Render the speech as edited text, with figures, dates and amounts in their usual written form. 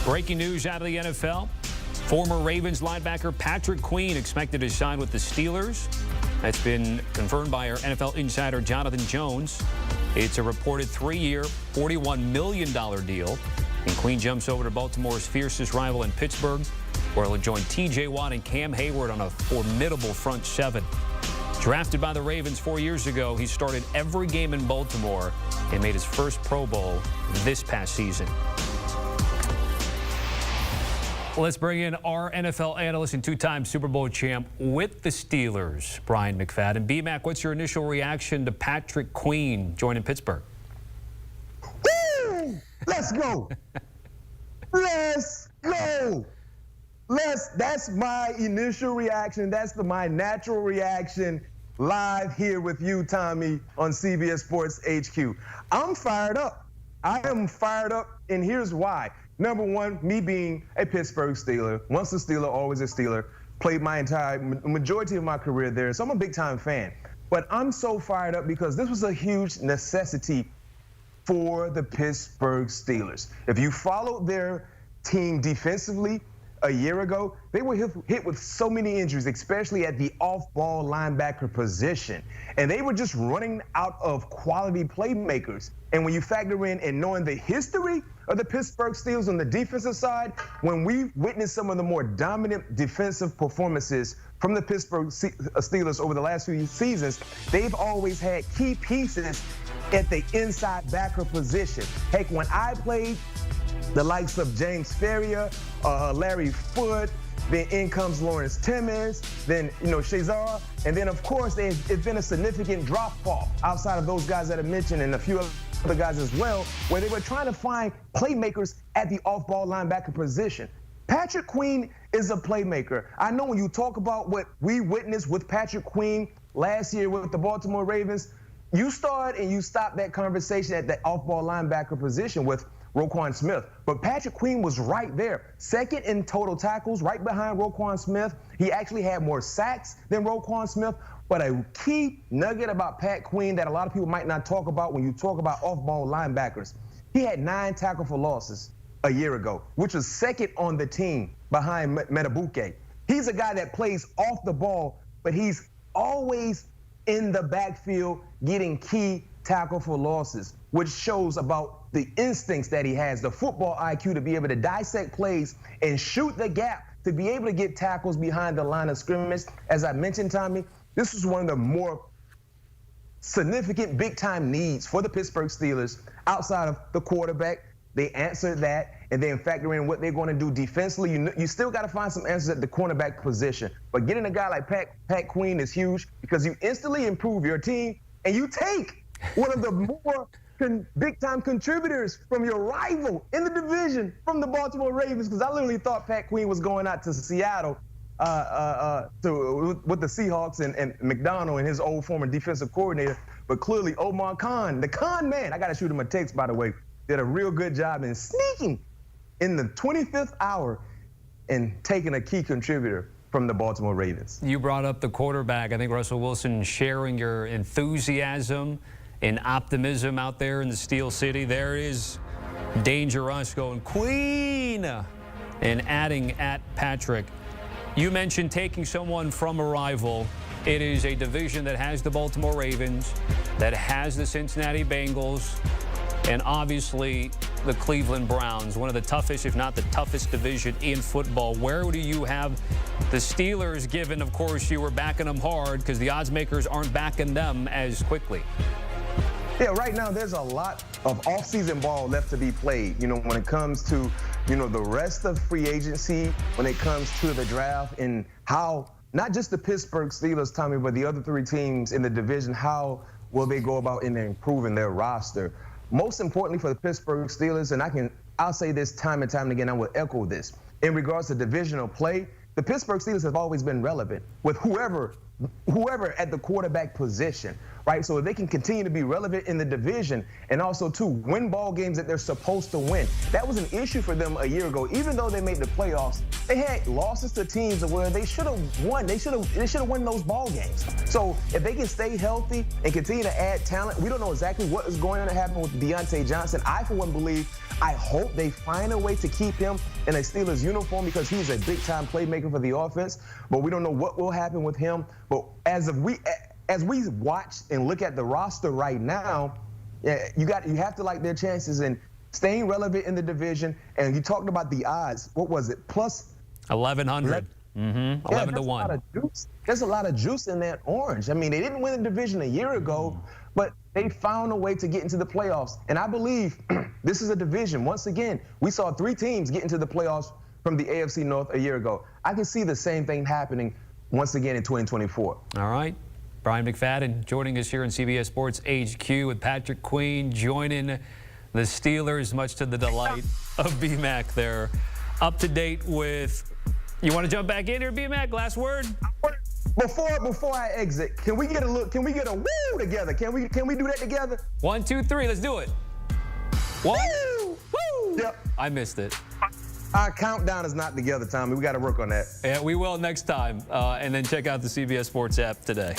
Breaking news out of the NFL. Former Ravens linebacker Patrick Queen expected to sign with the Steelers. That's been confirmed by our NFL insider Jonathan Jones. It's a reported 3-year, $41 million deal. And Queen jumps over to Baltimore's fiercest rival in Pittsburgh, where he'll join T.J. Watt and Cam Hayward on a formidable front seven. Drafted by the Ravens 4 years ago, he started every game in Baltimore and made his first Pro Bowl this past season. Let's bring in our NFL analyst and two-time Super Bowl champ with the Steelers, Bryant McFadden. B-Mac, what's your initial reaction to Patrick Queen joining Pittsburgh? Woo! Let's go. Let's go. That's my initial reaction. That's my natural reaction live here with you, Tommy, on CBS Sports HQ. I'm fired up. I am fired up, and here's why. Number one, me being a Pittsburgh Steeler, once a Steeler, always a Steeler, played my majority of my career there, so I'm a big-time fan. But I'm so fired up because this was a huge necessity for the Pittsburgh Steelers. If you followed their team defensively a year ago, they were hit with so many injuries, especially at the off-ball linebacker position. And they were just running out of quality playmakers. And when you factor in and knowing the history of the Pittsburgh Steelers on the defensive side, when we witnessed some of the more dominant defensive performances from the Pittsburgh Steelers over the last few seasons, they've always had key pieces at the inside backer position. Heck, when I played, the likes of James Ferrier, Larry Foote, then in comes Lawrence Timmons, then, Shazar, and then, of course, it's been a significant drop-off outside of those guys that I mentioned and a few other guys as well, where they were trying to find playmakers at the off-ball linebacker position. Patrick Queen is a playmaker. I know when you talk about what we witnessed with Patrick Queen last year with the Baltimore Ravens, you start and you stop that conversation at the off-ball linebacker position with Roquan Smith. But Patrick Queen was right there. Second in total tackles, right behind Roquan Smith. He actually had more sacks than Roquan Smith. But a key nugget about Pat Queen that a lot of people might not talk about when you talk about off-ball linebackers, he had 9 tackle for losses a year ago, which was second on the team behind Metabuke. He's a guy that plays off the ball, but he's always in the backfield getting key tackle for losses, which shows about the instincts that he has, the football IQ to be able to dissect plays and shoot the gap, to be able to get tackles behind the line of scrimmage. As I mentioned, Tommy, this is one of the more significant big-time needs for the Pittsburgh Steelers outside of the quarterback. They answered that, and then factor in what they're going to do defensively. You still got to find some answers at the cornerback position. But getting a guy like Pat Queen is huge because you instantly improve your team, and you take one of the more big-time contributors from your rival in the division, from the Baltimore Ravens, because I literally thought Pat Queen was going out to Seattle with the Seahawks and McDonald and his old former defensive coordinator. But clearly, Omar Khan, the Khan man, I got to shoot him a text, by the way, did a real good job in sneaking in the 25th hour and taking a key contributor from the Baltimore Ravens. You brought up the quarterback. I think Russell Wilson sharing your enthusiasm and optimism out there in the Steel City. There is Dangerous going Queen and adding at Patrick. You mentioned taking someone from a rival. It is a division that has the Baltimore Ravens, that has the Cincinnati Bengals, and obviously the Cleveland Browns, one of the toughest, if not the toughest division in football. Where do you have the Steelers, given, of course, you were backing them hard because the odds makers aren't backing them as quickly? Yeah, right now there's a lot of off-season ball left to be played. When it comes to, the rest of free agency, when it comes to the draft, and how not just the Pittsburgh Steelers, Tommy, but the other 3 teams in the division, how will they go about in improving their roster? Most importantly for the Pittsburgh Steelers, and I'll say this time and time again, I will echo this. In regards to divisional play, the Pittsburgh Steelers have always been relevant with whoever at the quarterback position. right? So if they can continue to be relevant in the division and also, too, win ball games that they're supposed to win. That was an issue for them a year ago. Even though they made the playoffs, they had losses to teams where they should have won. They should have won those ball games. So if they can stay healthy and continue to add talent, we don't know exactly what is going to happen with Deontay Johnson. I, for one, I hope they find a way to keep him in a Steelers uniform because he's a big-time playmaker for the offense. But we don't know what will happen with him. But as we watch and look at the roster right now, you have to like their chances in staying relevant in the division. And you talked about the odds. What was it? Plus 1,100. 11 to 1. There's a lot of juice in that orange. I mean, they didn't win the division a year ago, but they found a way to get into the playoffs. And I believe this is a division. Once again, we saw 3 teams get into the playoffs from the AFC North a year ago. I can see the same thing happening once again in 2024. All right. Bryant McFadden joining us here in CBS Sports HQ with Patrick Queen joining the Steelers, much to the delight of B-Mac there. Up to date with... You want to jump back in here, B-Mac? Last word? Before I exit, can we get a look? Can we get a woo together? Can we do that together? 1, 2, 3. Let's do it. 1, woo! Woo! Yep. I missed it. Our countdown is not together, Tommy. We got to work on that. Yeah, we will next time. And then check out the CBS Sports app today.